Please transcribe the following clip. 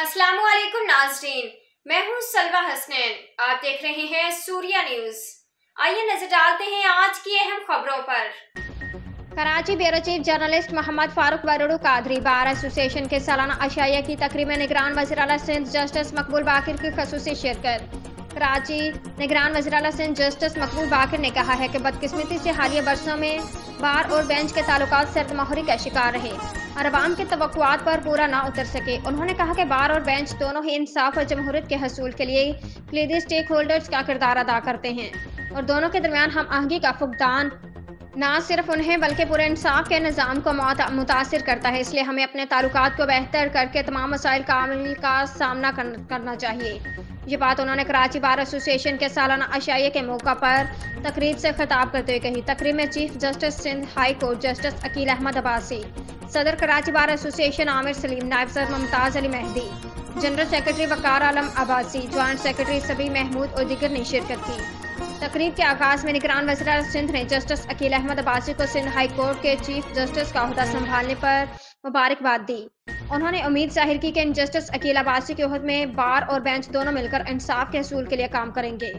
अस्सलाम वालेकुम नाज़रीन, मैं हूँ सलवा हसनैन। आप देख रहे हैं सूर्या न्यूज़। आइए नजर डालते हैं आज की अहम खबरों पर। Karachi bureau chief journalist Mohammad Farooq वरुड़ कादरी बार एसोसिएशन के सालाना अशाइया की तकरीब में निगरान वज़ीर आला सिंध जस्टिस मकबूल बाकिर की ख़ुसूसी शिरकत। कराची निगरान वज़ीर आला सिंध जस्टिस मकबूल बाकिर ने कहा है कि बदकिस्मती से हालिया बरसों में बार और बेंच के ताल्लुकात सर्दमहरी का शिकार रहे और अवाम के तवक्कुआत पर पूरा ना उतर सके। उन्होंने कहा कि बार और बेंच दोनों ही इंसाफ और जमहूरियत के हसूल के लिए कलीदी स्टेक होल्डर्स का किरदार अदा करते हैं और दोनों के दरमियान हम आहंगी का फुकदान ना सिर्फ उन्हें बल्कि पूरे इंसाफ के निज़ाम को मुतासिर करता है। इसलिए हमें अपने ताल्लुकात को बेहतर करके तमाम मसाइल का सामना करना चाहिए। ये बात उन्होंने कराची बार एसोसिएशन के सालाना अशाइया के मौका पर तकरीब से खिताब करते हुए कही। तकरीब में chief justice Sindh high court justice Akeel Ahmed Abbasi, सदर कराची बार एसोसिएशन आमिर सलीम, नायब सदर Mumtaz Ali Mehdi, general secretary Waqar Alam Abbasi, joint secretary Sabi Mahmood और दीगर ने शिरकत की। तकरीब के आगाज में निगरान वज़ीर सिंध ने जस्टिस अकील अहमद अब्बासी को सिंध हाई कोर्ट के चीफ जस्टिस का ओहदा संभालने पर मुबारकबाद दी। उन्होंने उम्मीद जाहिर की कि जस्टिस अकील अब्बासी के ओहद में बार और बेंच दोनों मिलकर इंसाफ के हसूल के लिए काम करेंगे।